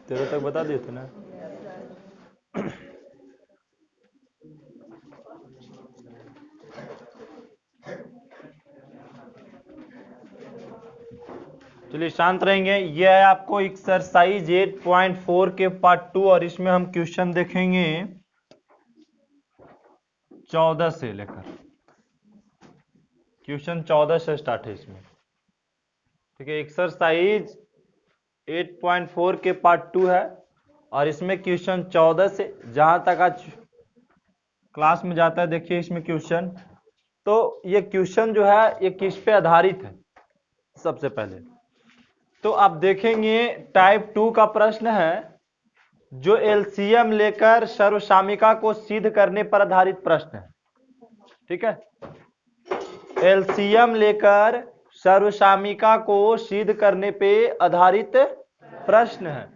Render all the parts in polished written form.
13 तक बता दिए थे ना। चलिए शांत रहेंगे। यह है आपको एक्सरसाइज 8.4 के पार्ट 2 और इसमें हम क्वेश्चन देखेंगे 14 से लेकर, क्वेश्चन 14 से स्टार्ट है इसमें। ठीक है, एक्सरसाइज 8.4 के पार्ट 2 है और इसमें क्वेश्चन 14 से जहां तक आज क्लास में जाता है। देखिए इसमें क्वेश्चन, तो ये क्वेश्चन जो है ये किस पे आधारित है। सबसे पहले तो आप देखेंगे टाइप 2 का प्रश्न है जो एलसीएम लेकर सर्वसामिका को सिद्ध करने पर आधारित प्रश्न है। ठीक है, एलसीएम लेकर सर्वसामिका को सिद्ध करने पे आधारित प्रश्न है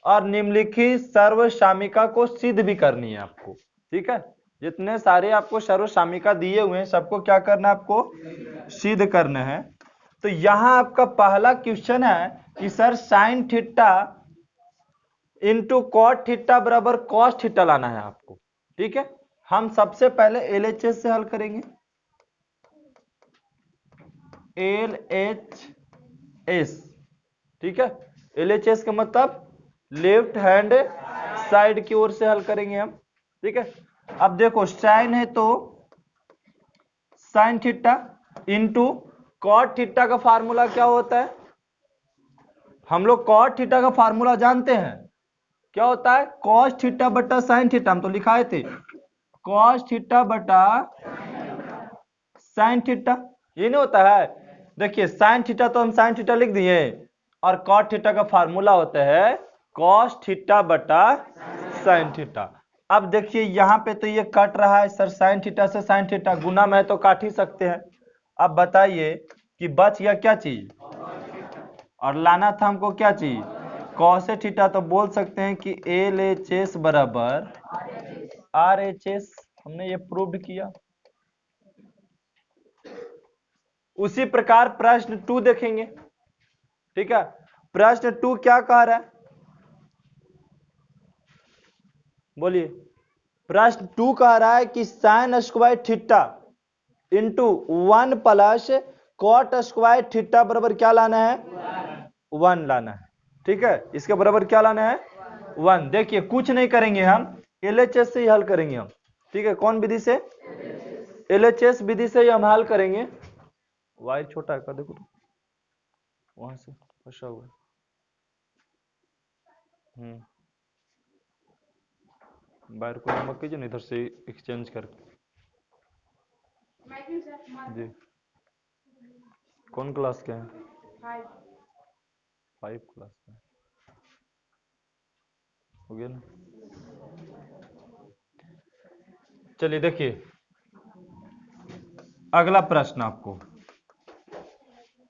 और निम्नलिखित सर्वसामिका को सिद्ध भी करनी है आपको। ठीक है, जितने सारे आपको सर्वसामिका दिए हुए हैं सबको क्या करना है, आपको सिद्ध करना है। तो यहां आपका पहला क्वेश्चन है कि sir sine theta into cot theta बराबर कॉस थीटा लाना है आपको। ठीक है, हम सबसे पहले एलएचएस से हल करेंगे। LHS, ठीक है, LHS का मतलब लेफ्ट हैंड साइड की ओर से हल करेंगे हम। ठीक है, अब देखो साइन है तो sine theta into cot theta का फार्मूला क्या होता है, हम लोग कॉट थीटा का फार्मूला जानते हैं, क्या होता है कॉस थीटा बटा साइन थीटा। हम तो लिखाए थे कॉस थीटा बटा साइन थीटा, ये नहीं होता है। देखिए साइन थीटा तो हम साइन थीटा लिख दिए और कॉट थीटा का फार्मूला होता है कॉस थीटा बटा साइन थीटा। अब देखिए यहाँ पे तो ये कट रहा है सर, साइन थीटा से साइन थीटा गुना में तो काट ही सकते हैं। अब बताइए कि बच गया क्या चीज, और लाना था हमको क्या चीज कॉस थीटा। तो बोल सकते हैं कि LHS बराबर RHS, हमने ये प्रूव किया। उसी प्रकार प्रश्न 2 देखेंगे। ठीक है, प्रश्न 2 क्या कह रहा है, बोलिए। प्रश्न 2 कह रहा है कि sine square theta into 1 plus cot square theta बराबर क्या लाना है, 1 लाना है। ठीक है, इसके बराबर क्या लाना है, 1। देखिए कुछ नहीं करेंगे हम, LHS से ही हल करेंगे हम। ठीक है, कौन विधि से, LHS विधि से ही हम हल करेंगे। वाई छोटा कर देखो तो वहां से फंसा हुआ है। बाहर को नमक कीजिए ना, इधर से एक्सचेंज करके। जी, कौन क्लास के हैं, 5 क्लास का हो गया ना। चलिए देखिए अगला प्रश्न आपको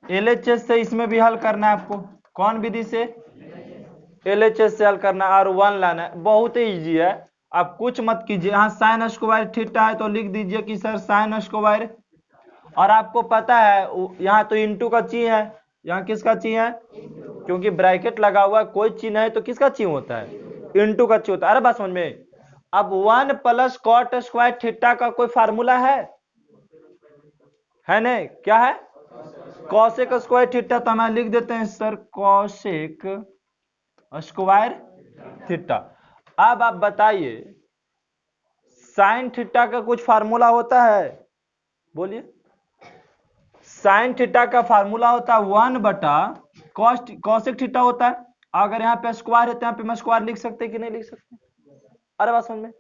LHS से इसमें भी हल करना है आपको। कौन विधि से, LHS से हल करना है और 1 लाना है। बहुत ही इजी है, आप कुछ मत कीजिए। यहाँ साइन स्क्वायर थीटा है तो लिख दीजिए कि सर साइन स्क्वायर, और आपको पता है यहाँ तो इंटू का चिन्ह है, यहाँ किसका चिन्ह है, क्योंकि ब्रैकेट लगा हुआ है, कोई चिन्ह है तो किसका चिन्ह होता है, इंटू का चिन्ह होता है। अरे बात समझ में। अब 1 प्लस कॉट स्क्वायर थीटा का कोई फार्मूला है नहीं, क्या है कॉसेक स्क्वायर थीटा। तो हम लिख देते हैं सर कॉसेक स्क्वायर थीटा। अब आप बताइए साइन थीटा का कुछ फार्मूला होता है, बोलिए। साइन थीटा का फार्मूला होता है 1 बटा कॉसेक थीटा होता है। अगर यहाँ पे स्क्वायर है तो यहाँ पे मैं स्क्वायर लिख सकते कि नहीं लिख सकते। अरे बात समझ में।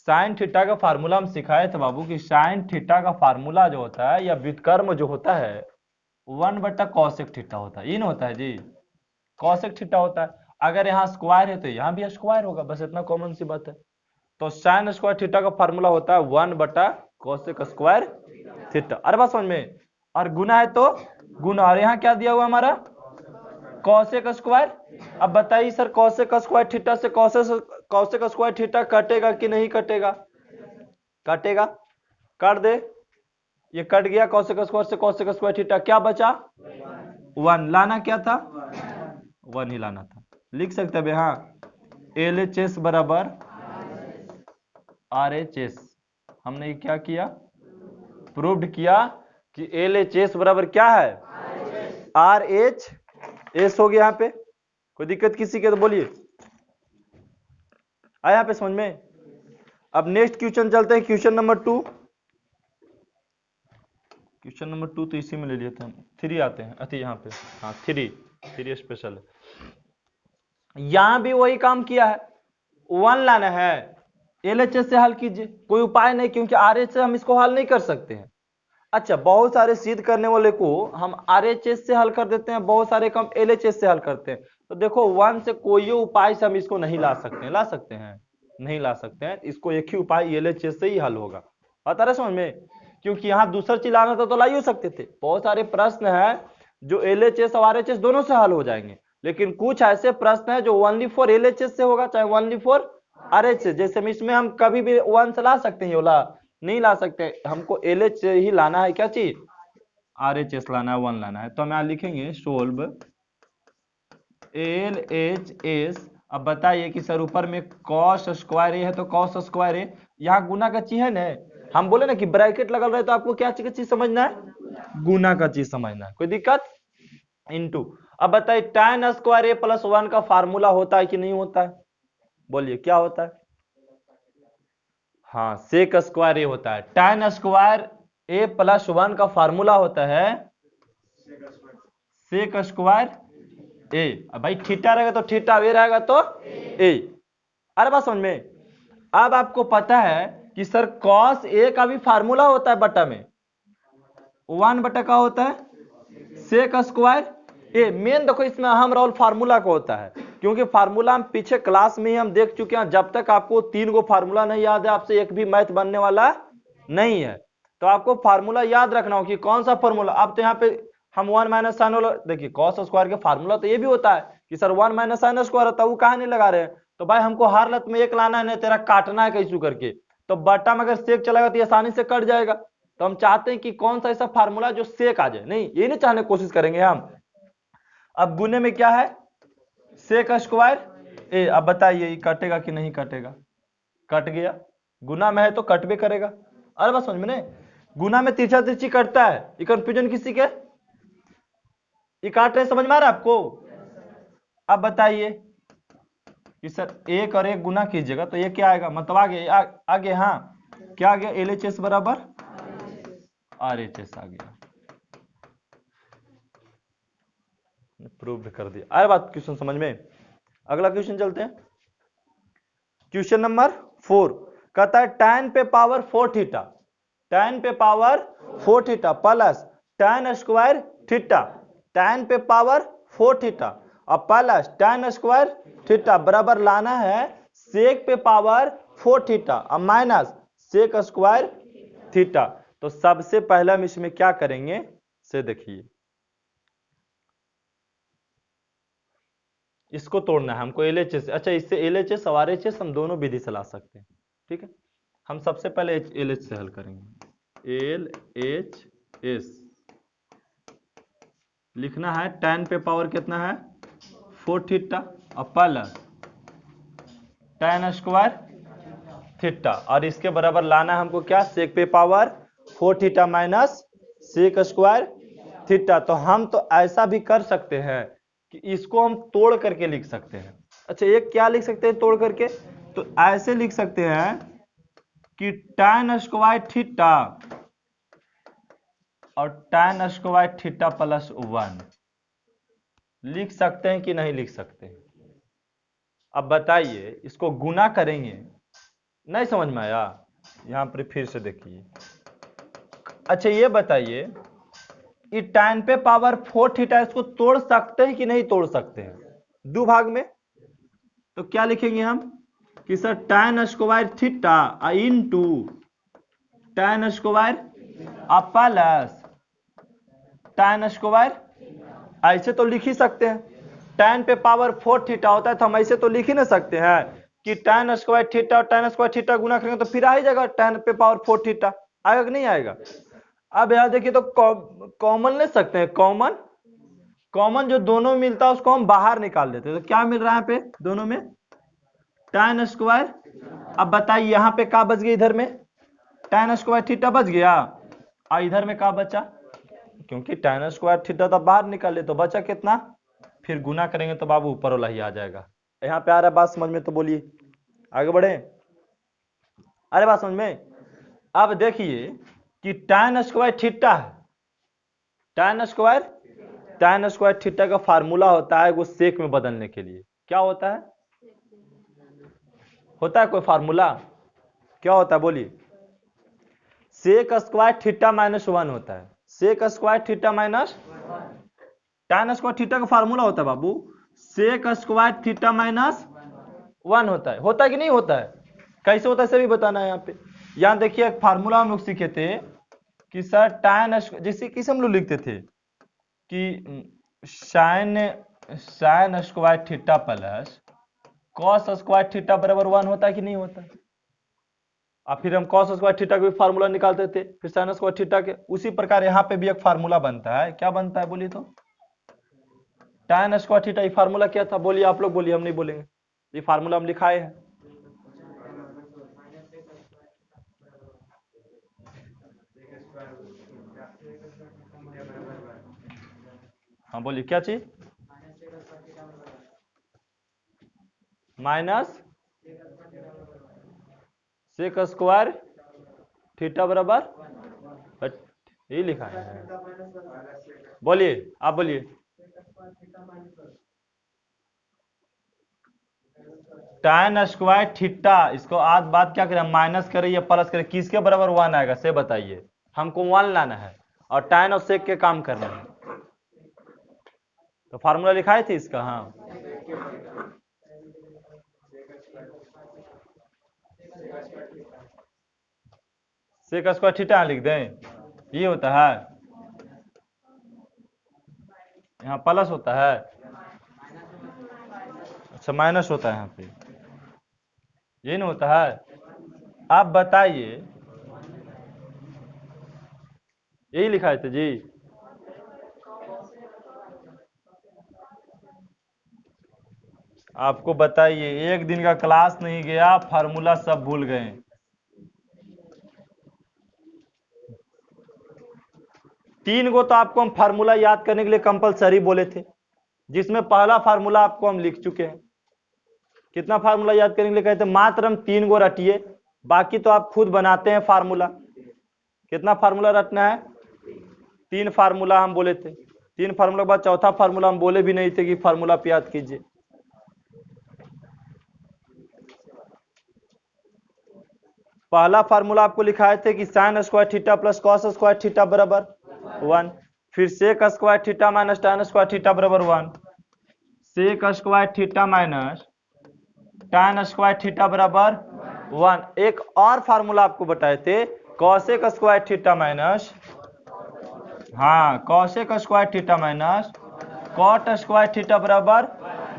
साइन थीटा का फार्मूला हम सिखाए थे बाबू कि साइन थीटा का फार्मूला जो होता है या व्युत्क्रम जो होता है 1 बटा कॉसेक थीटा होता है, इन होता है जी, कॉसेक थीटा होता है। अगर यहाँ स्क्वायर है तो यहाँ भी स्क्वायर होगा, बस इतना कॉमन सी बात है। तो साइन स्क्वायर थीटा का फार्मूला होता है 1 बटा कॉसेक स्क्वायर थीटा। अरे बात समझ में। और गुना है तो गुना, और यहाँ क्या दिया हुआ हमारा कॉसेक स्क्वायर। अब बताइए सर कॉसेक स्क्वायर थीटा से कॉसेक स्क्वायर थीटा कटेगा कि नहीं कटेगा, कटेगा, काट दे, ये कट गया। कॉसेक स्क्वायर से कॉसेक स्क्वायर थीटा क्या बचा, 1 लाना क्या था, 1 ही लाना था। लिख सकते हैं हाँ, LHS बराबर RHS। हमने क्या किया, प्रूव्ड किया कि LHS बराबर क्या है, RHS हो गया। यहाँ पे कोई दिक्कत किसी के तो बोलिए, आया यहाँ पे समझ में। अब नेक्स्ट क्वेश्चन चलते हैं, क्वेश्चन नंबर 2। क्वेश्चन नंबर 2 तो इसी में ले लिए थे हम, 3 आते हैं, अति यहाँ पे हाँ 3 स्पेशल है। यहां भी वही काम किया है, 1 लाना है, LHS से हल कीजिए, कोई उपाय नहीं क्योंकि RH से हम इसको हल नहीं कर सकते हैं। अच्छा, बहुत सारे सिद्ध करने वाले को हम RHS से हल कर देते हैं, बहुत सारे काम LHS से हल करते हैं। तो देखो 1 से कोई उपाय से हम इसको नहीं ला सकते हैं, ला सकते हैं नहीं ला सकते हैं, इसको एक ही उपाय LHS से ही हल होगा। आता है समझ में, क्योंकि यहाँ दूसरा चीज लाना था तो ला ही सकते थे। बहुत सारे प्रश्न है जो LHS और RHS दोनों से हल हो जाएंगे, लेकिन कुछ ऐसे प्रश्न है जो ओनली फॉर LHS से होगा, चाहे ओनली फॉर RHS। जैसे इसमें हम कभी भी 1 से ला सकते हैं, योला नहीं ला सकते, हमको LH ही लाना है, क्या चीज RHS लाना है, 1 लाना है। तो हम यहाँ लिखेंगे सोल्व LHS। अब बताइए कि सर ऊपर में cos स्क्वायर ए है तो cos स्क्वायर ए, यहाँ गुना का चीज है ना, हम बोले ना कि ब्रैकेट लगल रहे तो आपको क्या चीज समझना है, गुना का चीज समझना है, कोई दिक्कत इनटू। अब बताइए tan स्क्वायर ए प्लस 1 का फार्मूला होता है कि नहीं होता है, बोलिए क्या होता है, हाँ सेक स्क्वायर ए होता है। tan स्क्वायर ए प्लस 1 का फार्मूला होता है सेक स्क्वायर ए। अब भाई थीटा रहेगा तो थीटा, ए रहेगा तो ए। अरे बात समझ में। अब आपको पता है कि सर cos ए का भी फार्मूला होता है बटा में 1 बटा का होता है सेक स्क्वायर ए। मेन देखो इसमें अहम रोल फार्मूला का होता है, क्योंकि फार्मूला हम पीछे क्लास में ही हम देख चुके हैं। जब तक आपको 3 गो फार्मूला नहीं याद है, आपसे एक भी मैथ बनने वाला नहीं है। तो आपको फार्मूला याद रखना हो कि कौन सा फार्मूला। अब तो यहाँ पे हम 1 माइनस साइन वाला देखिए, cos स्क्वायर के फार्मूला तो ये भी होता है कि सर 1 माइनस साइन स्क्वायर होता है, वो कहाँ नहीं लगा रहे हैं। तो भाई हमको हर लत में एक लाना है, नहीं तेरा काटना है कैसे करके। तो बट्टा में अगर सेक चलेगा तो आसानी से कट जाएगा। तो हम चाहते हैं कि कौन सा ऐसा फार्मूला जो सेक आ जाए, नहीं ये नहीं चाहने की कोशिश करेंगे हम। अब गुने में क्या है सेक स्क्वायर ए। अब बताइए कटेगा कि नहीं कटेगा, कट गया, गुना में है तो कटबे करेगा। अरे बस समझ में नहीं, गुना में तिरछा तिरछी कटता है, ये कंफ्यूजन किसी के, ये काट रहे समझ में आ रहा है आपको। अब बताइए कि सर एक और एक गुना कीजिएगा तो ये क्या आएगा, मतलब आगे आगे हाँ क्या आ गया, LHS बराबर RHS आ गया, प्रूव कर दिया। आए बात क्वेश्चन समझ में। अगला क्वेश्चन चलते हैं, क्वेश्चन नंबर 4 कहता है tan पे पावर 4 थीटा, tan पे power 4 theta plus tan square theta, tan पे पावर 4 थीटा और प्लस tan स्क्वायर थीटा बराबर लाना है सेक पे पावर 4 थीटा और माइनस सेक स्क्वायर थीटा। तो सबसे पहले हम इसमें क्या करेंगे से देखिए, इसको तोड़ना है हमको LHS। अच्छा इससे LHS और RHS हम दोनों विधि से ला सकते हैं, ठीक है। हम सबसे पहले LH से हल करेंगे, LHS लिखना है tan पे पावर कितना है 4 थीटा और प्लस tan स्क्वायर थीटा, और इसके बराबर लाना है हमको क्या सेक पे power 4 theta minus sec square theta. तो हम तो ऐसा भी कर सकते हैं कि इसको हम तोड़ करके लिख सकते हैं। अच्छा एक क्या लिख सकते हैं तोड़ करके, तो ऐसे लिख सकते हैं कि tan स्क्वायर थीटा और tan स्क्वायर थीटा प्लस 1 लिख सकते हैं कि नहीं लिख सकते हैं। अब बताइए इसको गुना करेंगे, नहीं समझ में आया, यहां पर फिर से देखिए। अच्छा ये बताइए ये tan पे पावर 4 थीटा इसको तोड़ सकते हैं कि नहीं तोड़ सकते हैं, दो भाग में। तो क्या लिखेंगे हम कि sir tan square theta into tan square plus tan square, ऐसे तो लिख ही सकते हैं। tan पे पावर 4 थीटा होता है तो हम ऐसे तो लिख ही नहीं सकते हैं कि tan स्क्वायर थीटा और tan स्क्वायर थीटा गुना करेंगे तो फिर आ ही जाएगा tan पे पावर 4 थीटा, आएगा कि नहीं आएगा। अब यहां देखिए तो कॉमन ले सकते हैं, कॉमन जो दोनों मिलता है उसको हम बाहर निकाल देते हैं। तो क्या मिल रहा है यहाँ पे दोनों में? tan square. अब बताइए यहाँ पे क्या बच गया, इधर में tan स्क्वायर थीटा बच गया और इधर में क्या बचा? क्योंकि tan स्क्वायर थीटा तो बाहर निकाले तो बचा कितना, फिर गुना करेंगे तो बाबू ऊपर वाला ही आ जाएगा। यहाँ पे आ रहा है बात समझ में? तो बोलिए आगे बढ़े। अरे बात समझ में? अब देखिए कि tan स्क्वायर थीटा है, tan स्क्वायर थीटा का फार्मूला होता है वो सेक में बदलने के लिए। क्या होता है? होता है कोई फार्मूला? क्या होता है बोलिए? सेक स्क्वायर थीटा -1 होता है। Sec square theta minus tan square theta का फार्मूला होता है बाबू सेक स्क्वायर थीटा -1 होता है कि नहीं होता है? कैसे होता है सभी बताना है यहाँ पे। यहाँ देखिए एक फार्मूला हम लोग सीखे थे कि सर tan, जैसे किस हम लोग लिखते थे कि sine square theta plus cos square theta बराबर 1 होता है कि नहीं होता है? और फिर हम कॉस स्क्वायर थीटा का भी फार्मूला निकालते थे, फिर साइन स्क्वायर थीटा के। उसी प्रकार यहाँ पे भी एक फार्मूला बनता है। क्या बनता है बोलिए? तो tan स्क्वायर थीटा, ये फार्मूला क्या था बोलिए? आप लोग बोलिए, हम नहीं बोलेंगे। ये फार्मूला हम लिखाए हैं। हाँ बोलिए क्या चीज? माइनस सेक स्क्वायर थीटा बराबर, ये लिखा है। बोलिए आप बोलिए। tan स्क्वायर थीटा, इसको आज बात क्या करें, माइनस करें या प्लस करें, किसके बराबर 1 आएगा से बताइए? हमको 1 लाना है और tan और सेक के काम करना है। तो फार्मूला लिखाए थे इसका। हाँ सेक स्क्वायर थीटा लिख दें, ये होता है। यहाँ प्लस होता है, अच्छा माइनस होता है यहाँ पे, ये नहीं होता है। आप बताइए, यही लिखाए थे जी। आपको बताइए एक दिन का क्लास नहीं गया, फार्मूला सब भूल गए। तीन गो तो आपको हम फार्मूला याद करने के लिए कंपलसरी बोले थे, जिसमें पहला फार्मूला आपको हम लिख चुके हैं। कितना फार्मूला याद करने के लिए कहते हैं? मात्र हम 3 गो रटिए, बाकी तो आप खुद बनाते हैं फार्मूला। कितना फार्मूला रटना है? 3 फार्मूला हम बोले थे। 3 फार्मूला के बाद चौथा फार्मूला हम बोले भी नहीं थे कि फार्मूला पे याद कीजिए। पहला फार्मूला आपको लिखाए थे कि sine square theta plus cos square theta बराबर 1, फिर sec square theta minus tan square theta बराबर 1, sec square theta minus tan square theta बराबर 1। एक और फार्मूला आपको बताए थे कॉसेक स्क्वायर थीटा माइनस, हाँ cosec square theta minus cot square theta बराबर।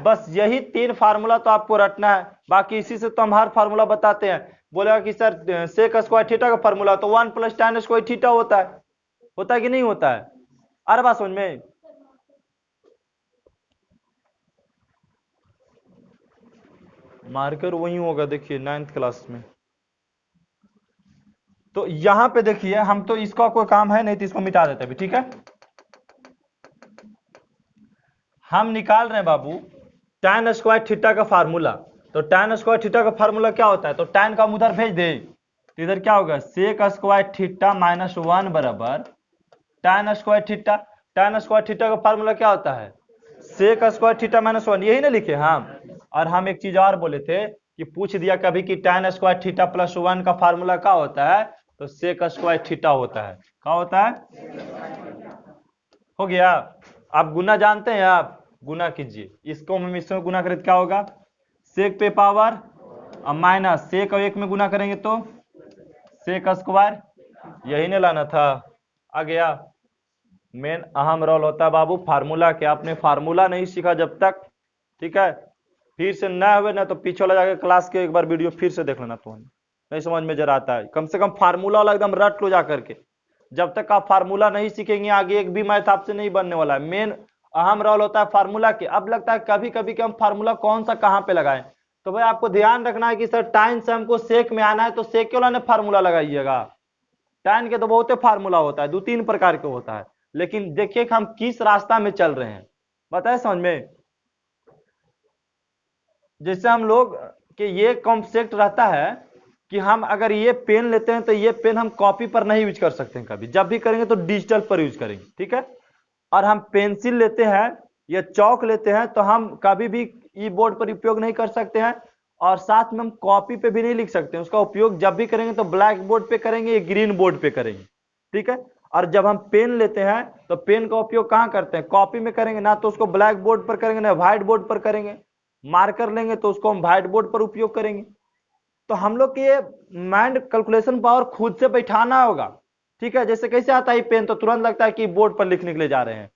बस यही 3 फार्मूला तो आपको रटना है, बाकी इसी से तो हम हर फार्मूला बताते हैं। बोलेगा कि सर सेक स्क्वायर थीटा का फार्मूला तो 1 प्लस tan स्क्वायर थीटा होता है कि नहीं होता है? अरे बात समझ में? मार्कर वही होगा, देखिए 9th क्लास में। तो यहां पे देखिए हम तो इसका कोई काम है नहीं तो इसको मिटा देते अभी, ठीक है। हम निकाल रहे हैं बाबू tan स्क्वायर थीटा का फार्मूला। तो tan स्क्वायर थीटा का फार्मूला क्या होता है? तो tan का हम उधर भेज दे तो इधर क्या होगा? सेक स्क्वायर थीटा -1 बराबर tan square theta. tan square theta का फार्मूला क्या होता है? सेक स्क्वायर थीटा -1, यही ना लिखे हम। और हम एक चीज और बोले थे कि पूछ दिया कभी कि tan स्क्वायर थीटा प्लस 1 का फार्मूला क्या होता है? तो सेक स्क्वायर थीटा होता है। क्या होता है? हो गया। आप गुना जानते हैं? आप गुना कीजिए, इसको हम इसमें गुना करें तो क्या होगा? सेक पे पावर और माइनस सेक और 1 में गुना करेंगे तो सेक स्क्वायर, यही ने लाना था। आ गया। मेन अहम रोल होता है बाबू फार्मूला के। आपने फार्मूला नहीं सीखा जब तक, ठीक है, फिर से ना हुए ना तो पीछे वाला जाकर क्लास के एक बार वीडियो फिर से देख लेना, तो नहीं समझ में जरा आता है। कम से कम फार्मूला वाला एकदम रट लो जा करके। जब तक आप फार्मूला नहीं सीखेंगे आगे एक भी मैथ आपसे नहीं बनने वाला है। मेन अहम रोल होता है फार्मूला के। अब लगता है कभी कभी कि हम फार्मूला कौन सा कहाँ पे लगाएं, तो भाई आपको ध्यान रखना है कि सर टाइन से हमको सेक में आना है तो सेक वाला ने फार्मूला लगाइएगा। टाइन के तो बहुत फार्मूला होता है, 2-3 प्रकार के होता है, लेकिन देखिए कि हम किस रास्ता में चल रहे हैं, बताए समझ में। जैसे हम लोग कि ये कॉन्सेप्ट रहता है कि हम अगर ये पेन लेते हैं तो ये पेन हम कॉपी पर नहीं यूज कर सकते हैं कभी, जब भी करेंगे तो डिजिटल पर यूज करेंगे, ठीक है। और हम पेंसिल लेते हैं या चौक लेते हैं तो हम कभी भी ई बोर्ड पर उपयोग नहीं कर सकते हैं, और साथ में हम कॉपी पे भी नहीं लिख सकते हैं। उसका उपयोग जब भी करेंगे तो ब्लैक बोर्ड पे करेंगे या ग्रीन बोर्ड पे करेंगे, ठीक है। और जब हम पेन लेते हैं तो पेन का उपयोग कहाँ करते हैं, कॉपी में करेंगे, ना तो उसको ब्लैक बोर्ड पर करेंगे ना व्हाइट बोर्ड पर करेंगे। मार्कर लेंगे तो उसको हम व्हाइट बोर्ड पर उपयोग करेंगे। तो हम लोग के ये माइंड कैलकुलेशन पावर खुद से बैठाना होगा, ठीक है। जैसे कैसे आता है पेन, तो तुरंत लगता है कि बोर्ड पर लिखने के लिए जा रहे हैं,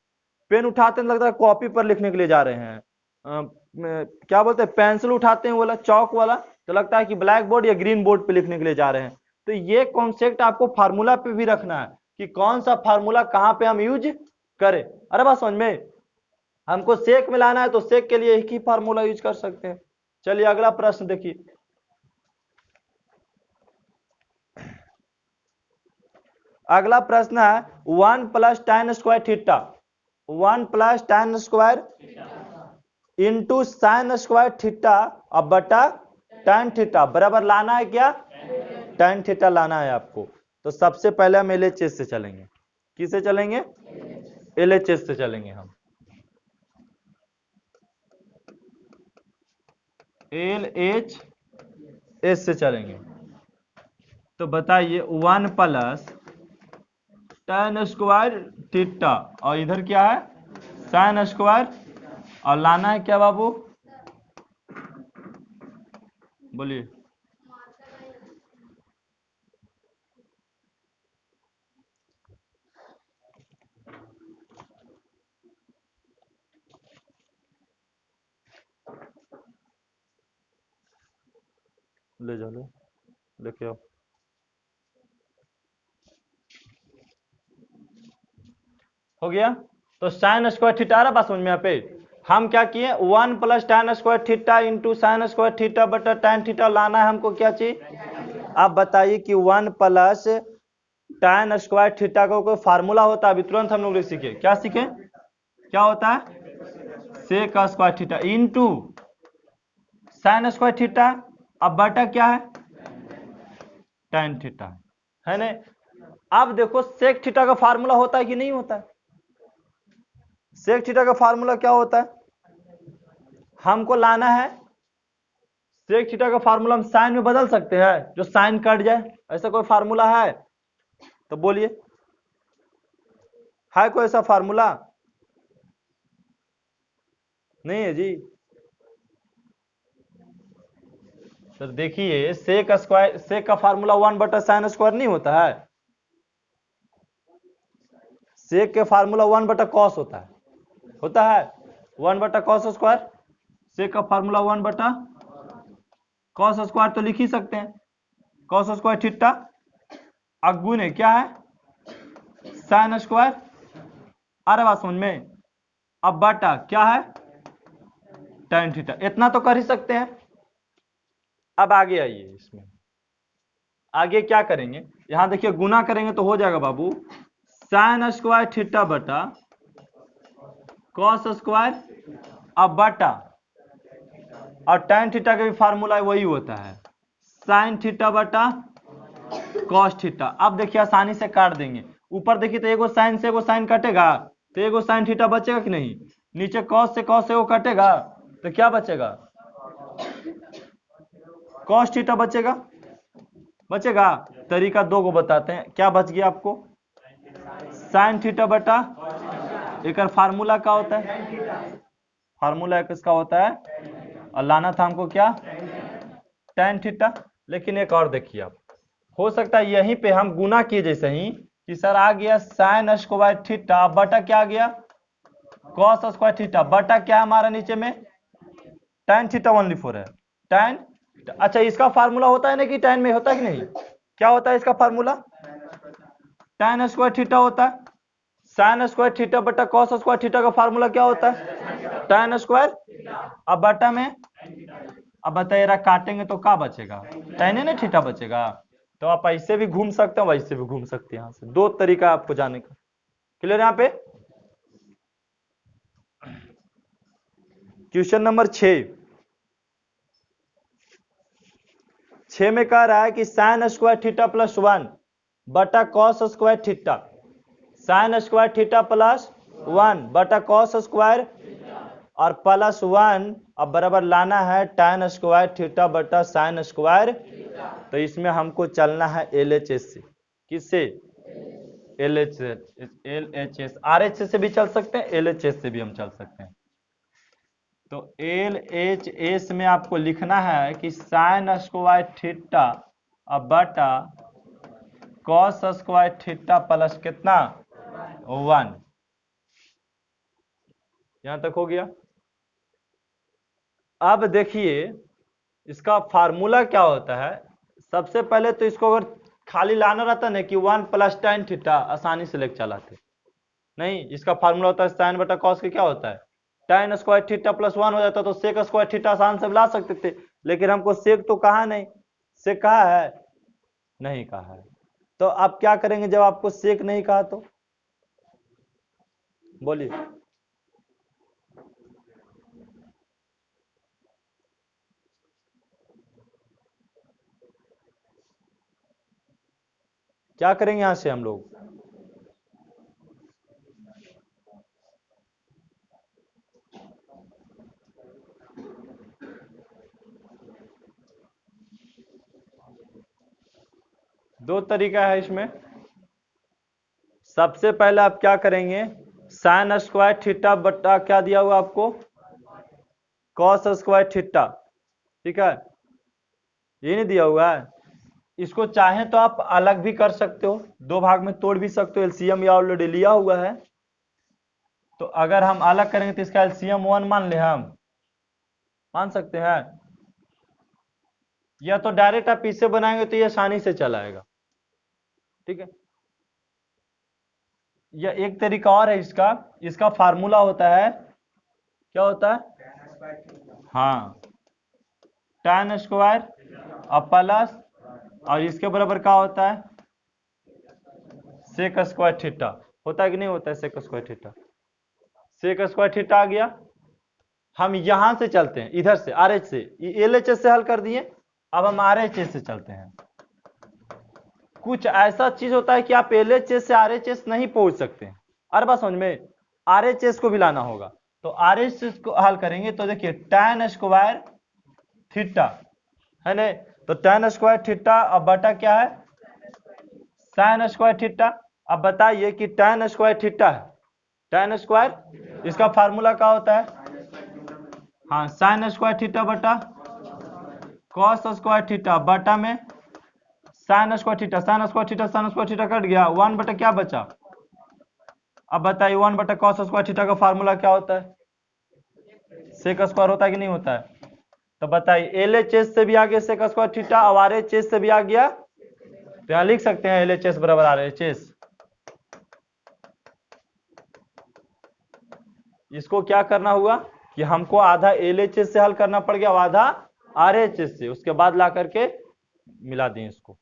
पेन उठाते हैं लगता है कॉपी पर लिखने के लिए जा रहे हैं, क्या बोलते हैं पेंसिल उठाते हैं वाला चौक वाला तो लगता है कि ब्लैक बोर्ड या ग्रीन बोर्ड पे लिखने के लिए जा रहे हैं। तो ये कॉन्सेप्ट आपको फार्मूला पे भी रखना है कि कौन सा फार्मूला कहाँ पे हम यूज करें। अरे बात समझ में, हमको सेक में लाना है तो सेक के लिए एक ही फार्मूला यूज कर सकते हैं। चलिए अगला प्रश्न देखिए। अगला प्रश्न है 1 + tan square theta, 1 + tan square into sine square theta अब बटा tan थीटा बराबर लाना है क्या, tan थीटा लाना है आपको। तो सबसे पहले हम LHS से चलेंगे। किससे चलेंगे, LHS से चलेंगे हम। LHS से चलेंगे तो बताइए 1 + tan स्क्वायर थीटा और इधर क्या है साइन स्क्वायर, और लाना है क्या बाबू, बोलिए। ले जाओ, लेके आओ। हो गया, तो साइन स्क्वायर थीटा आ रहा बात समझ में यहाँ पे। हम क्या किए 1 + tan square theta into sine square theta बटा tan थीटा लाना है हमको, क्या चाहिए। आप बताइए कि 1 + tan स्क्वायर थीटा का कोई फार्मूला होता है, अभी तुरंत हम लोग सीखे, क्या सीखे, क्या होता है sec square theta into sine square theta, अब बटा क्या है tan थीटा, है ना। अब देखो सेक थीटा का फार्मूला होता है कि नहीं होता है, सेक थीटा का फार्मूला क्या होता है, हमको लाना है सेक थीटा का फार्मूला हम साइन में बदल सकते हैं, जो साइन कट जाए, ऐसा कोई फार्मूला है तो बोलिए, है कोई ऐसा फार्मूला, नहीं है जी। तो देखिए सेक स्क्वायर, सेक का फार्मूला 1 बटा साइन स्क्वायर नहीं होता है, सेक के फार्मूला 1 बटा कॉस होता है 1 बटा कॉस स्क्वायर, सेक का फार्मूला 1 बटा कॉस स्क्वायर तो लिख ही सकते हैं, कॉस स्क्वायर थीटा अगुने क्या है साइन स्क्वायर, अरे बात समझ में। अब बटा क्या है tan थीटा, इतना तो कर ही सकते हैं। अब आगे आइए, इसमें आगे क्या करेंगे, यहां देखिए गुना करेंगे तो हो जाएगा बाबू साइन स्क्वायर थीटा बटा कॉस स्क्वायर, अब बटा और tan थीटा का भी फार्मूला वही होता है साइन थीटा बटा कॉस थीटा। अब देखिए आसानी से काट देंगे, ऊपर देखिए तो एगो साइन से एगो साइन कटेगा तो एगो साइन थीटा बचेगा कि नहीं, नीचे कॉस से कॉस एगो कटेगा तो क्या बचेगा कॉस थीटा बचेगा। तरीका दो को बताते हैं, क्या बच गया आपको साइन थीटा बटा, एक फार्मूला क्या होता है, फार्मूला किसका होता है, और लाना था हमको क्या tan थीटा। लेकिन एक और देखिए आप, हो सकता है यहीं पे हम गुना किए जैसे ही कि सर आ गया साइन स्क्वायर थीटा बटा क्या आ गया कॉस स्क्वायर थीटा बटा क्या हमारा नीचे में tan थीटा ओनली फोर है tan। अच्छा इसका फार्मूला होता है ना कि tan में होता है कि नहीं, क्या होता है इसका फार्मूला tan स्क्वायर थीटा होता है साइन स्क्वायर थीटा बटा कॉस स्क्वायर थीटा का फार्मूला क्या होता है? tan square. अब बटा में, अब बताइए काटेंगे तो क्या बचेगा? tan ना थीटा बचेगा। तो आप ऐसे भी घूम सकते हो, वैसे भी घूम सकते हैं। यहाँ से दो तरीका आपको जाने का। क्लियर यहाँ पे? क्वेश्चन नंबर 6 में कह रहा है कि साइन स्क्वायर थीटा प्लस 1 बटा cos square theta, sign square theta plus 1 बटा कॉस स्क्वायर और प्लस 1 अब बराबर लाना है tan स्क्वायर थीटा बटा साइन स्क्वायर। तो इसमें हमको चलना है LHS से। किससे? LHS। RHS से भी चल सकते हैं, LHS से भी हम चल सकते हैं। तो LHS में आपको लिखना है कि साइन स्क्वायर थीटा अब बटा कॉस स्क्वायर थीटा प्लस कितना? 1। यहां तक हो गया। अब देखिए इसका फार्मूला क्या होता है। सबसे पहले तो इसको अगर खाली लाना रहता ना कि 1 प्लस tan थीटा, आसानी से लेके चलाते। नहीं, इसका फार्मूला होता है साइन बटा कॉस के क्या होता है? tan स्क्वायर थीटा प्लस 1 हो जाता, तो सेक स्क्वायर थीटा आसान से ला सकते थे, लेकिन हमको सेक तो कहा नहीं। सेक कहा है? नहीं कहा है। तो आप क्या करेंगे जब आपको सेक नहीं कहा? तो बोलिए। क्या करेंगे यहां से हम लोग? दो तरीका है इसमें। सबसे पहले आप क्या करेंगे, साइन स्क्वायर थीटा बटा क्या दिया हुआ आपको? Cos square theta. ठीक है, ये नहीं दिया हुआ है। इसको चाहे तो आप अलग भी कर सकते हो, दो भाग में तोड़ भी सकते हो। एलसीएम या ऑलरेडी लिया हुआ है, तो अगर हम अलग करेंगे तो इसका एलसीएम 1 मान ले, हम मान सकते हैं। या तो डायरेक्ट आप इससे बनाएंगे तो ये आसानी से चलाएगा। ठीक है, या एक तरीका और है इसका। इसका फार्मूला होता है, क्या होता है? हाँ, tan स्क्वायर और प्लस, और इसके बराबर क्या होता है? Sec square theta. होता है कि नहीं होता है sec square theta? Sec square theta आ गया। हम यहां से चलते हैं, इधर से RH से, LHS से हल कर दिए। अब हम RHS से चलते हैं। कुछ ऐसा चीज होता है कि आप LHS से RHS नहीं पहुंच सकते हैं। अरे बात समझ में, RHS को भी लाना होगा। तो RHS को हल करेंगे तो देखिए tan स्क्वायर थीटा है ना, तो tan स्क्वायर थीटा अब बटा क्या है? Sign square theta. अब बताइए कि tan स्क्वायर थीटा है, tan स्क्वायर, इसका फार्मूला क्या होता है? हाँ, साइन स्क्वायर थीटा बटा कॉस स्क्वायर थीटा बटा में sign square theta. Sign square theta sine square theta cut गया, 1 बटा क्या बचा? अब बताइए 1 बटा कॉस स्क्वायर थीटा का फार्मूला क्या होता है? सेक स्क्वायर होता है कि नहीं होता है? तो बताइए LHS से भी आ गया सेक स्क्वायर थीटा, और RHS से भी आ गया। तो यहां लिख सकते हैं LHS बराबर RHS। इसको क्या करना हुआ कि हमको आधा LHS से हल करना पड़ गया, आधा RHS से, उसके बाद ला करके मिला दें इसको।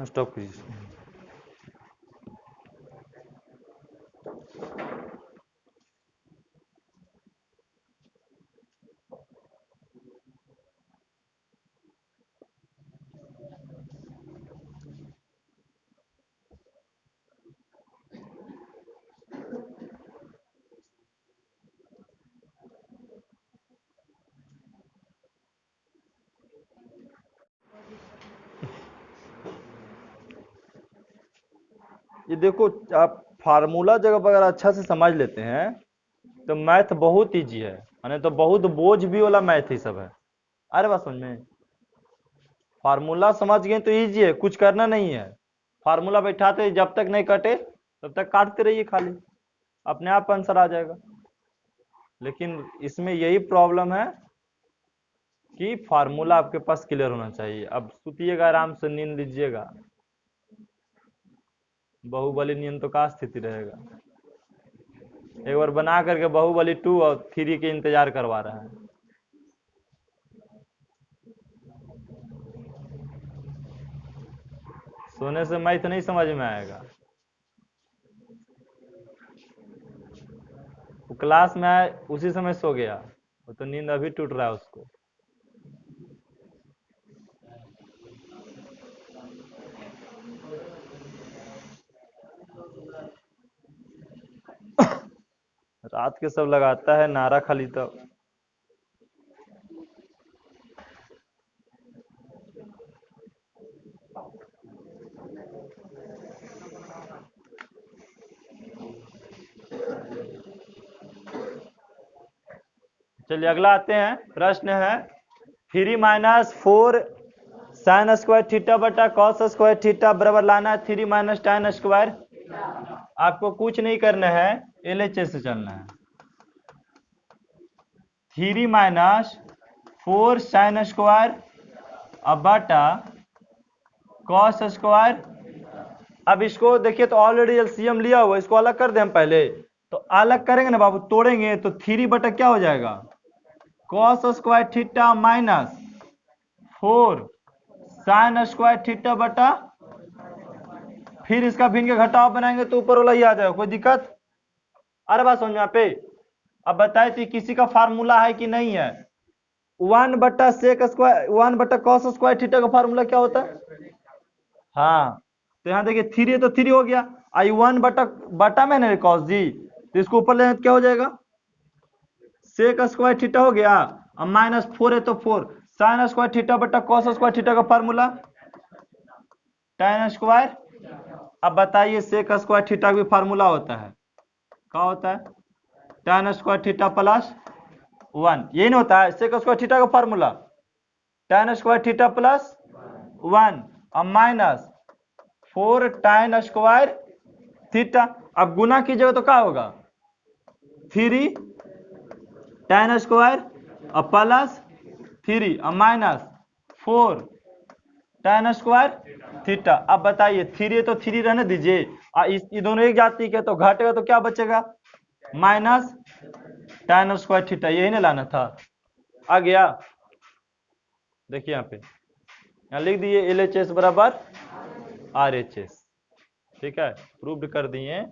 स्टॉप कीजिए। ये देखो, आप फार्मूला जब अगर अच्छा से समझ लेते हैं तो मैथ बहुत इजी है, माने तो बहुत बोझ भी वाला मैथ ही सब है। अरे बात समझ में, फार्मूला समझ गए तो इजी है, कुछ करना नहीं है। फार्मूला बैठाते जब तक नहीं कटे तब तक काटते रहिए, खाली अपने आप आंसर आ जाएगा। लेकिन इसमें यही प्रॉब्लम है कि फार्मूला आपके पास क्लियर होना चाहिए। अब सुतिएगा आराम से, नींद लीजिएगा। बाहुबली नियम तो का स्थिति रहेगा। एक बार बना करके बाहुबली 2 और 3 के इंतजार करवा रहा है। सोने से मैथ नहीं समझ में आएगा। वो क्लास में आए उसी समय सो गया, वो तो नींद अभी टूट रहा है उसको। रात के सब लगाता है नारा खाली तो। चलिए अगला आते हैं। प्रश्न है 3 माइनस 4 साइन स्क्वायर थीटा बटा कॉस स्क्वायर थीटा बराबर लाना है 3 माइनस tan स्क्वायर। आपको कुछ नहीं करना है, LHS से चलना है। 3 माइनस 4 साइन स्क्वायर अब बटा कॉस स्क्वायर। अब इसको देखिए तो ऑलरेडी एलसीएम लिया हुआ, इसको अलग कर दें हम पहले। तो अलग करेंगे ना बाबू, तोड़ेंगे तो 3 बटा क्या हो जाएगा cos square theta minus 4 sign square theta बटा, फिर इसका भिन्न के घटाव बनाएंगे तो ऊपर वाला ही आ जाएगा। कोई दिक्कत? अरे बात समझ में पे। अब बताए थी किसी का फार्मूला है कि नहीं है? 1 बटा सेक स्क्वायर 1 बटा कॉस स्क्वायर थीटा का फार्मूला क्या होता है? हाँ, तो यहाँ देखिए 3 तो 3 हो गया, आई 1 बटा बटा में ना कॉस जी, तो इसको ऊपर ले क्या हो जाएगा सेक स्क्वायर थीटा हो गया, अब माइनस 4 है तो 4 साइन स्क्वायर थीटा बटा कॉस स्क्वायर थीटा का फार्मूला tan स्क्वायर। अब बताइए सेक स्क्वायर थीटा का भी फार्मूला होता है, क्या होता है tan स्क्वायर थीटा प्लस 1, यही नहीं होता है सेक स्क्वायर थीटा का formula tan square theta plus 1 अब माइनस 4 tan स्क्वायर थीटा। अब गुना कीजिएगा तो क्या होगा 3 tan स्क्वायर अब प्लस 3 अब माइनस 4 tan स्क्वायर थीटा। अब बताइए 3 तो 3 रहने दीजिए, ये दोनों एक जाति के, तो घटेगा तो क्या बचेगा माइनस tan स्क्वायर थीटा, यही ना लाना था। आ गया, देखिए यहाँ पे यहाँ लिख दिए LHS बराबर RHS। ठीक है, प्रूव्ड कर दिए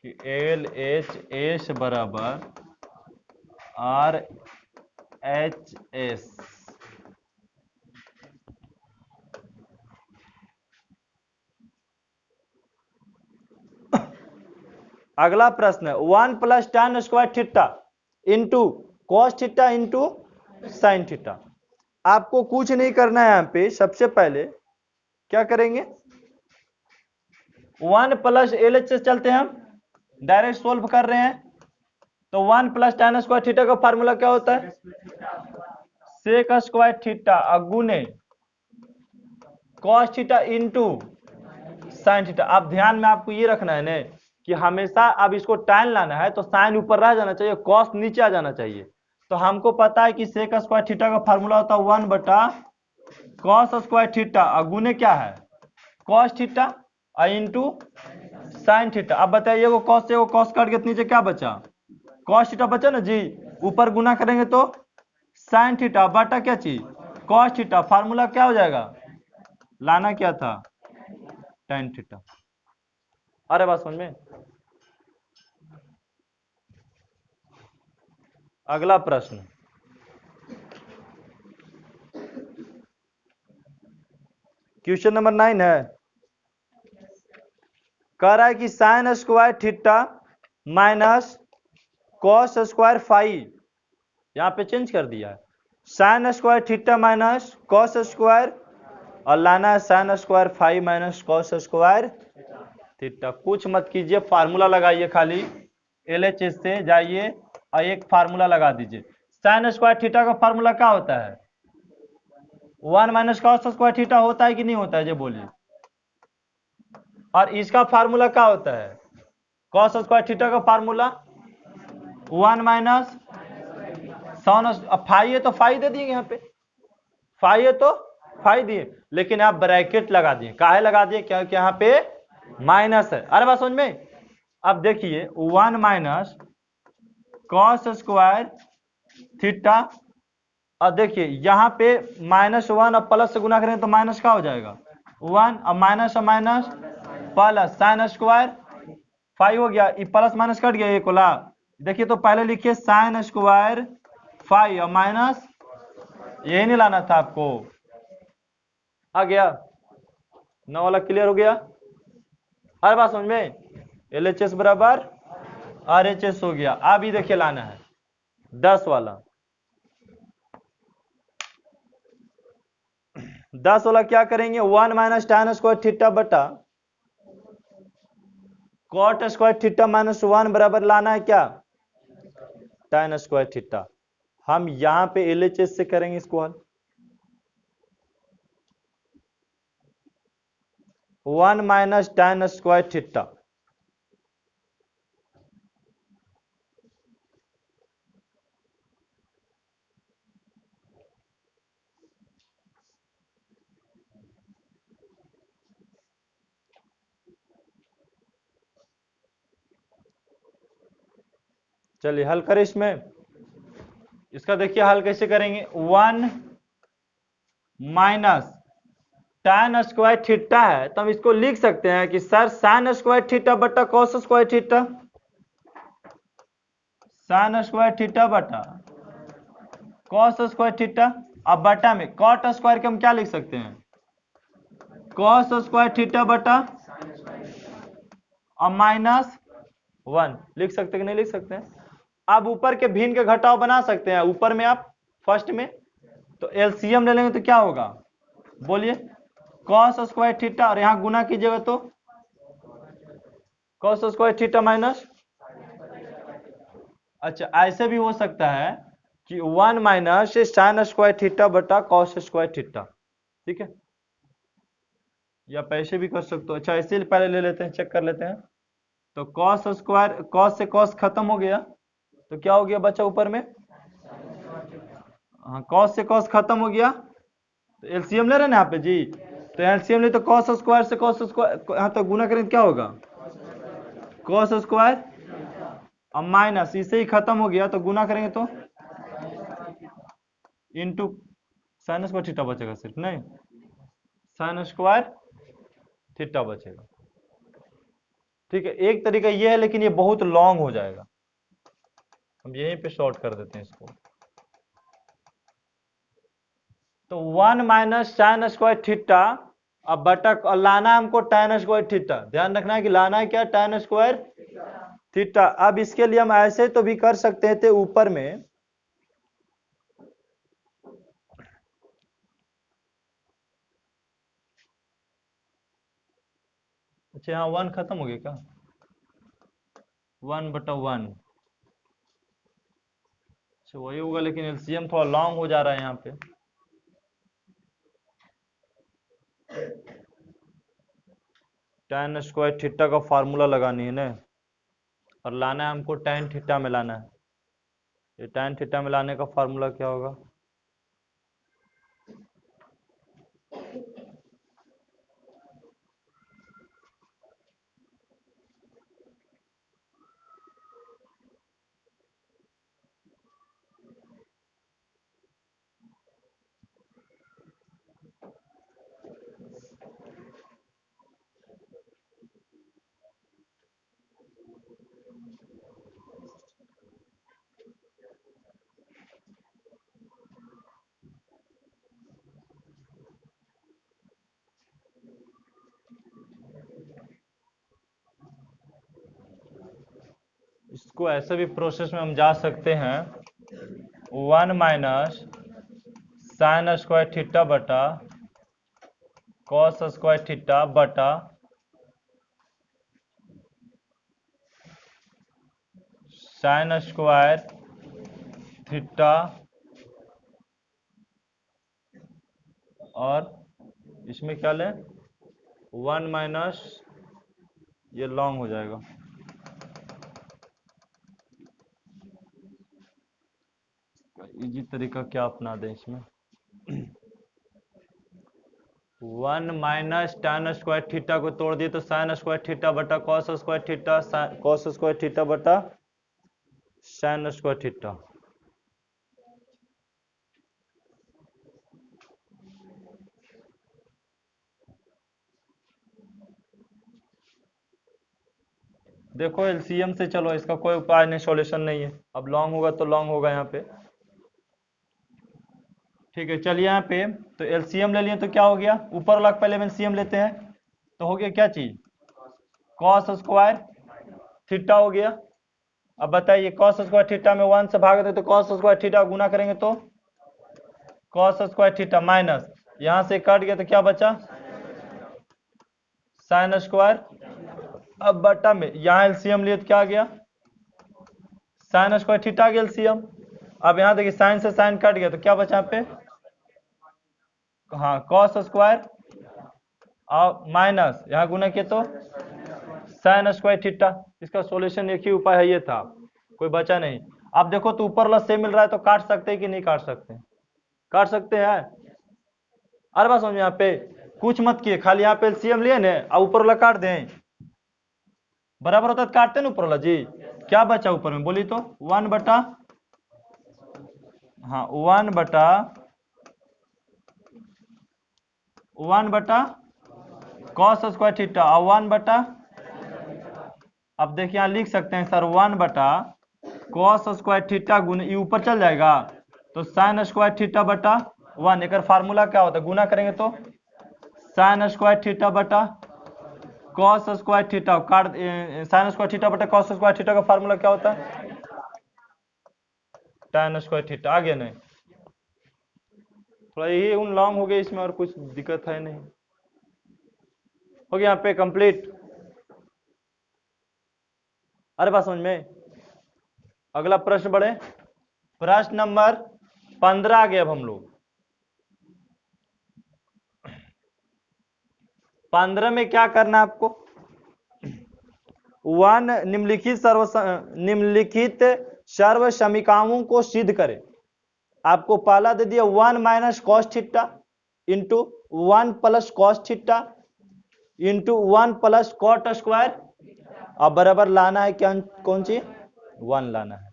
कि LHS बराबर RHS। अगला प्रश्न है 1 plus tan square theta into cos theta into sine theta. आपको कुछ नहीं करना है, यहाँ पे सबसे पहले क्या करेंगे 1 प्लस LHS चलते हैं, हम डायरेक्ट सोल्व कर रहे हैं। तो 1 प्लस tan स्क्वायर थीटा का फार्मूला क्या होता है सेक स्क्वायर थीटा गुने cos theta into sine theta. अब ध्यान में आपको ये रखना है ना कि हमेशा अब इसको tan लाना है तो साइन ऊपर रह जाना चाहिए, कॉस नीचे आ जाना चाहिए। तो हमको पता है कि सेक स्क्वायर थीटा का फार्मूला होता है 1 बटा कॉस स्क्वायर थीटा गुने क्या है cos theta into sine theta. अब बताइए वो कॉस से वो कॉस काट के नीचे क्या बचा कॉस थीटा बचा ना जी, ऊपर गुना करेंगे तो साइन थीटा बटा क्या चीज कॉस थीटा। फार्मूला क्या हो जाएगा लाना क्या था tan थीटा। अरे बात समझ में। अगला प्रश्न क्वेश्चन नंबर 9 है, कह रहा है कि sine square theta minus cos square five, यहां पे चेंज कर दिया है sign square theta minus cos square और लाना है sine square five minus cos square theta. कुछ मत कीजिए, फार्मूला लगाइए, खाली LHS से जाइए और एक फार्मूला लगा दीजिए। साइन स्क्वायर थीटा का फार्मूला क्या होता है 1 माइनस कॉस स्क्वायर थीटा होता है कि नहीं होता है जो बोलिए। और इसका फार्मूला क्या होता है कॉस स्क्वायर थीटा का फार्मूला 1 माइनस साइन। फाइव है तो फाइव दे दिए यहाँ पे, फाइव है तो फाइव दिए, लेकिन आप ब्रैकेट लगा दिए, काहे लगा दिए क्योंकि यहाँ पे माइनस है। अरे बात समझ में। अब देखिए 1 माइनस कॉस स्क्वायर थीटा, और देखिए यहाँ पे -1 और प्लस से गुना करेंगे तो माइनस का हो जाएगा 1, और माइनस प्लस साइन स्क्वायर 5 हो गया, ये प्लस माइनस कट गया ये कोला। देखिए तो पहले लिखिए साइन स्क्वायर 5 और माइनस, यही नहीं लाना था आपको। आ गया 9 वाला क्लियर हो गया। हर बात समझ में। LHS बराबर RHS हो गया। अब ये देखिए लाना है 10 वाला। 10 वाला क्या करेंगे, 1 माइनस tan स्क्वायर थीटा बटा कॉट स्क्वायर थीटा माइनस 1 बराबर लाना है क्या, tan स्क्वायर थीटा। हम यहां पे LHS से करेंगे इसको हल। 1 माइनस tan स्क्वायर थीटा, चलिए हल करें इसमें। इसका देखिए हल कैसे करेंगे, 1 माइनस tan स्क्वायर थीटा है तो हम इसको लिख सकते हैं कि सर sin स्क्वायर थीटा बटा cos square theta, sin square theta बटा cos स्क्वायर थीटा। अब बटा में cot स्क्वायर के हम क्या लिख सकते हैं, cos स्क्वायर थीटा बटा और -1 लिख सकते कि नहीं लिख सकते हैं। अब ऊपर के भिन्न के घटाव बना सकते हैं, ऊपर में आप फर्स्ट में तो एलसीएम ले लेंगे तो क्या होगा, बोलिए cos स्क्वायर थीटा, और यहां गुना कीजिएगा तो cos स्क्वायर थीटा माइनस। अच्छा ऐसे भी हो सकता है कि 1 माइनस sin स्क्वायर थीटा बटा cos स्क्वायर थीटा, ठीक है, या पैसे भी कर सकते हो। अच्छा ऐसे पहले ले लेते हैं, चेक कर लेते हैं। तो cos स्क्वायर, cos से cos खत्म हो गया तो क्या हो गया बचा ऊपर में, हाँ cos से cos खत्म हो गया तो एलसीएम ले रहे हैं ना यहाँ पे जी, तो एलसीएम ले तो cos स्क्वायर से cos स्क्वायर यहाँ तो गुना करें तो क्या होगा cos स्क्वायर, अब माइनस इसे ही खत्म हो गया तो गुना करेंगे तो इंटू साइन स्क्वायर थीटा बचेगा, सिर्फ नहीं साइन स्क्वायर थीटा बचेगा। ठीक है, एक तरीका ये है लेकिन ये बहुत लॉन्ग हो जाएगा, हम यहीं पे शॉर्ट कर देते हैं इसको। तो 1 माइनस साइन स्क्वायर थीटा, अब बटा लाना हमको tan स्क्वायर थीटा, ध्यान रखना है कि लाना है क्या tan स्क्वायर थीटा। अब इसके लिए हम ऐसे तो भी कर सकते थे ऊपर में, अच्छा यहाँ 1 खत्म हो गया क्या, 1/1, अच्छा वही होगा लेकिन एलसीएम थोड़ा लॉन्ग हो जा रहा है यहाँ पे। tan स्क्वायर थीटा का फार्मूला लगानी है ना, और लाना है हमको tan थीटा में लाना है। ये tan थीटा में लाने का फार्मूला क्या होगा, इसको ऐसे भी प्रोसेस में हम जा सकते हैं, 1 माइनस साइन स्क्वायर थीटा बटा कॉस स्क्वायर थीटा बटा साइन स्क्वायर थीटा, और इसमें क्या लें 1 माइनस, ये लॉन्ग हो जाएगा, इजी तरीका क्या अपना दें इसमें। 1 माइनस tan स्क्वायर थीटा को तोड़ दिए तो sin स्क्वायर थीटा बटा cos square theta, cos square theta बटा sin स्क्वायर थीटा। देखो एलसीएम से चलो, इसका कोई उपाय नहीं, सॉल्यूशन नहीं है। अब लॉन्ग होगा तो लॉन्ग होगा यहाँ पे। ठीक है, चलिए यहाँ पे तो एलसीएम ले लिए तो क्या हो गया, ऊपर वाला पहले में एलसीएम लेते हैं तो हो गया क्या चीज, कॉस स्क्वायर थीटा हो गया। अब बताइए कॉस स्क्वायर थीटा में 1 से भाग दे तो कॉस स्क्वायर थीटा गुना करेंगे तो कॉस स्क्वायर थीटा माइनस यहां से कट गया तो क्या बचा साइन स्क्वायर। अब बटा में यहाँ एलसीएम लिए तो क्या आ गया साइन स्क्वायर थीटा आ गया एलसीएम। अब यहाँ देखिए साइन से साइन कट गया तो क्या बचा यहाँ पे, हाँ कॉस स्क्वायर और माइनस यहाँ गुना किया तो साइन स्क्वायर थीटा। इसका सॉल्यूशन एक ही उपाय है, ये था, कोई बचा नहीं। अब देखो तो ऊपर वाला सेम मिल रहा है तो काट सकते हैं कि नहीं काट सकते, काट सकते हैं। अरे बात समझ में, यहाँ पे कुछ मत किए, खाली यहाँ पे एलसीएम लिए ना और ऊपर वाला काट दें, बराबर होता है तो काटते ना ऊपर वाला जी। क्या बचा ऊपर में बोली तो 1 बटा, हाँ 1 बटा कॉस स्क्वायर थीटा और 1 बटा, अब देखिए यहाँ लिख सकते हैं सर 1 बटा कॉस स्क्वायर थीटा गुना, ये ऊपर चल जाएगा तो साइन स्क्वायर थीटा बटा 1। एक फार्मूला क्या होता है, गुना करेंगे तो साइन स्क्वायर थीटा बटा कॉस स्क्वायर थीटा, काट साइन स्क्वायर थीटा बटा कॉस स्क्वायर थीटा का फार्मूला क्या होता है tan स्क्वायर थीटा। आ गया नहीं, थोड़ा यही उन लॉन्ग हो गया इसमें, और कुछ दिक्कत है नहीं। हो गया यहाँ पे कंप्लीट। अरे बात समझ में। अगला प्रश्न बढ़े, प्रश्न नंबर 15 आ गए। अब हम लोग 15 में क्या करना है आपको, निम्नलिखित सर्व समीकरणों को सिद्ध करें। आपको पहला दे दिया 1 minus cos theta into 1 plus cos theta into 1 plus cot square. अब बराबर लाना है क्या, कौन सी 1 लाना है।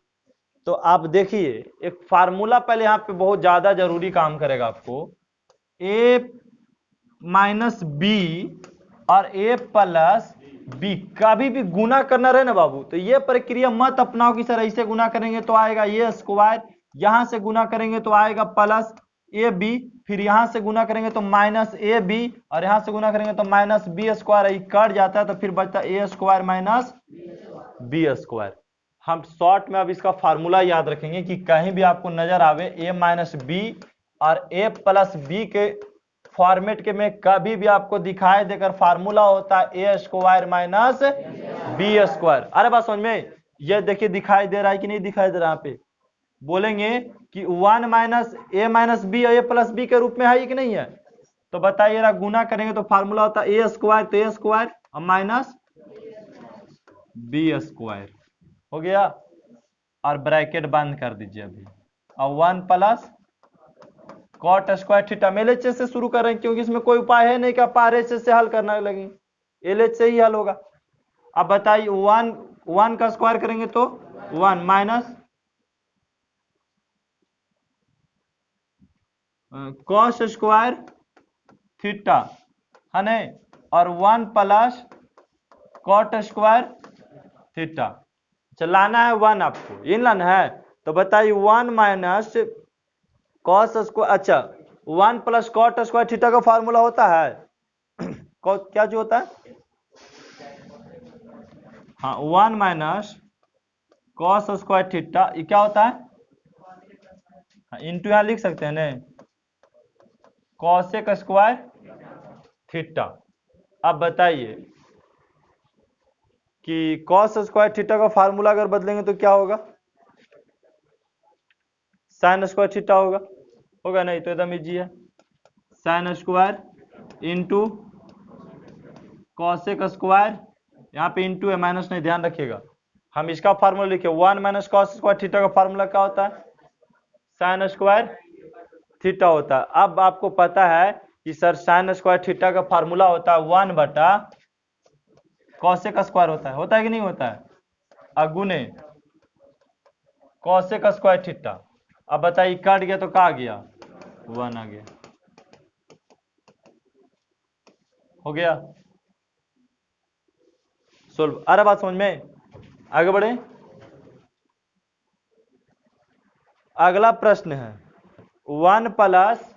तो आप देखिए एक फार्मूला पहले यहाँ पे बहुत ज्यादा जरूरी काम करेगा आपको, a माइनस बी और a प्लस बी कभी भी गुना करना रहे ना बाबू, तो ये प्रक्रिया मत अपनाओ कि सर ऐसे गुना करेंगे तो आएगा ये स्क्वायर, यहां से गुना करेंगे तो आएगा प्लस ए बी, फिर यहां से गुना करेंगे तो माइनस ए बी, और यहां से गुना करेंगे तो माइनस बी स्क्वायर, कट जाता है तो फिर बचता ए स्क्वायर माइनस बी स्क्वायर। हम शॉर्ट में अब इसका फार्मूला याद रखेंगे कि कहीं भी आपको नजर आवे ए माइनस बी और ए प्लस बी के फॉर्मेट के में कभी भी आपको दिखाई देकर फार्मूला होता है ए स्क्वायर माइनस बी स्क्वायर। अरे बात समझ में, ये देखिए दिखाई दे रहा है कि नहीं दिखाई दे रहा है, यहाँ पे बोलेंगे कि 1 माइनस ए माइनस बी और ए प्लस बी के रूप में है कि नहीं है, तो बताइए गुना करेंगे तो फार्मूला होता है ए स्क्वायर, तो ए स्क्वायर और माइनस बी स्क्वायर हो गया, और ब्रैकेट बंद कर दीजिए अभी, और 1 plus cot square theta. LHS से शुरू कर रहे हैं क्योंकि इसमें कोई उपाय है नहीं कि आप आरएचएस से हल करने लगे, एलएच से ही हल होगा। अब बताइए 1 का स्क्वायर करेंगे तो 1 माइनस कॉस स्क्वायर थीटा है नहीं, और 1 प्लस कॉट स्क्वायर थीटा। चलाना है 1, आपको ये लाना है, तो बताइए 1 माइनस कॉस स्क्वायर, अच्छा 1 प्लस कॉट स्क्वायर थीटा का फार्मूला होता है क्या जो होता है, हाँ 1 माइनस कॉस स्क्वायर थीटा, ये क्या होता है, हाँ, इंटू यहां लिख सकते हैं ना कॉसेक स्क्वायर थीटा। अब बताइए कि कॉस स्क्वायर थीटा का फार्मूला अगर बदलेंगे तो क्या होगा, साइन स्क्वायर थीटा होगा नहीं तो एकदम इजी है, sine square into cosec square, यहाँ पे इंटू है माइनस नहीं, ध्यान रखिएगा। हम इसका फार्मूला लिखे 1 माइनस कॉस स्क्वायर थीटा का फार्मूला क्या होता है, साइन स्क्वायर थीटा होता है। अब आपको पता है कि सर साइन स्क्वायर थीटा का फार्मूला होता है 1 बटा कॉसेक स्क्वायर होता है कि नहीं होता है, अगुने कॉसेक स्क्वायर थीटा। अब बताइए कट गया तो क्या आ गया, 1 आ गया, हो गया सोल्व। अरे बात समझ में, आगे बढ़े। अगला प्रश्न है 1 प्लस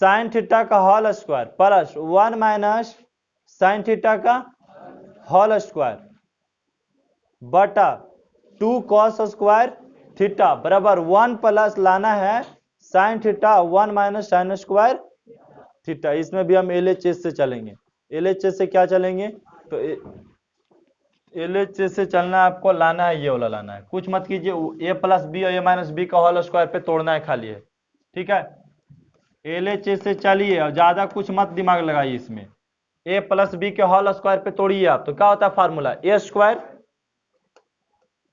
साइन थीटा का whole square plus 1 minus sine theta का होल स्क्वायर बटा 2 कॉस स्क्वायर थीटा बराबर 1 प्लस लाना है sine theta 1 minus sign square theta. इसमें भी हम LHS से चलेंगे। LHS से क्या चलेंगे, तो LHS से चलना है, आपको लाना है ये वाला लाना है, कुछ मत कीजिए, a प्लस बी और a माइनस बी का होल स्क्वायर पे तोड़ना है खाली है, ठीक है। LHS से चलिए और ज्यादा कुछ मत दिमाग लगाइए इसमें, a प्लस बी के होल स्क्वायर पे तोड़िए आप, तो क्या होता है फार्मूला, a स्क्वायर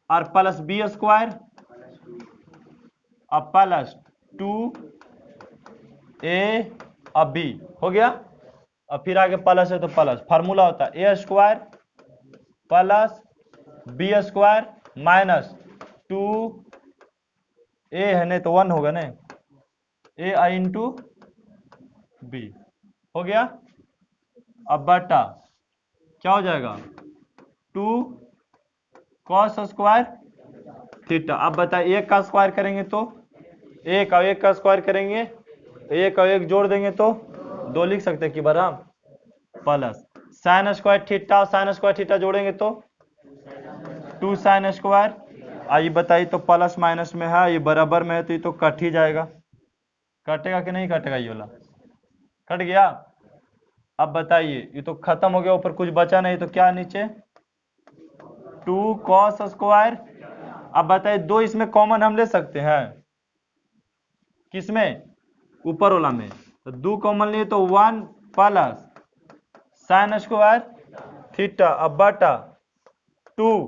और प्लस बी स्क्वायर और प्लस 2a और b, हो गया। और फिर आगे प्लस है तो प्लस, फार्मूला होता है a square plus B square minus 2a है नहीं तो 1 होगा ना, a इंटू बी, हो गया। अब बटा क्या हो जाएगा 2 कॉस स्क्वायर थीटा। अब बताइए एक का स्क्वायर करेंगे तो एक और एक का स्क्वायर करेंगे, एक और एक जोड़ देंगे तो 2 लिख सकते हैं कि बराबर, प्लस साइन स्क्वायर थीटा और साइन स्क्वायर थीटा जोड़ेंगे तो 2 साइन स्क्वायर। आइए बताइए तो प्लस माइनस में है, ये बराबर में है तो ये तो कट ही जाएगा, कटेगा कि नहीं कटेगा, ये वाला कट गया। अब बताइए ये तो खत्म हो गया, ऊपर कुछ बचा नहीं तो क्या नीचे 2 कॉस स्क्वायर। अब बताइए 2 इसमें कॉमन हम ले सकते हैं, किसमें, ऊपर वाला में, तो 2 कॉमन लिए तो 1 प्लस साइन स्क्वायर थीटा अब बटा 2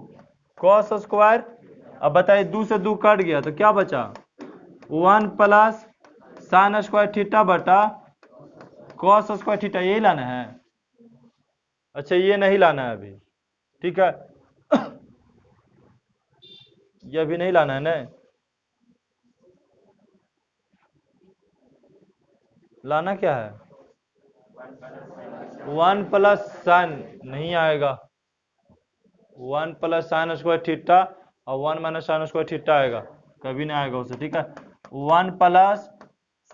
कॉस स्क्वायर। अब बताइए 2 से 2 कट गया तो क्या बचा 1 प्लस साइन स्क्वायर थीटा बटा कॉस स्क्वायर थीटा, यही लाना है। अच्छा ये नहीं लाना है अभी, ठीक है ये अभी नहीं लाना है ना, लाना क्या है 1 प्लस साइन नहीं आएगा, 1 प्लस साइन स्क्वायर थीटा और 1 माइनस साइन स्क्वायर थीटा आएगा, कभी नहीं आएगा उसे, ठीक है। 1 प्लस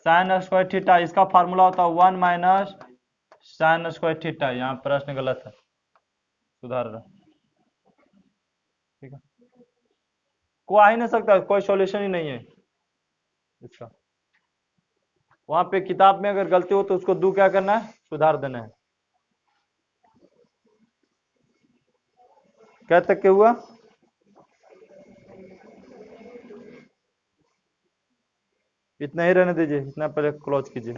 साइन स्क्वायर थीटा, इसका फार्मूला होता है 1 माइनस साइन स्क्वायर थीटा। यहाँ प्रश्न गलत है, सुधार रहा, ठीक है। को आ ही नहीं सकता, कोई सॉल्यूशन ही नहीं है इसका। वहां पे किताब में अगर गलती हो तो उसको दो क्या करना है, सुधार देना है। क्या तक के हुआ, इतना ही रहने दीजिए, इतना पहले क्लोज कीजिए।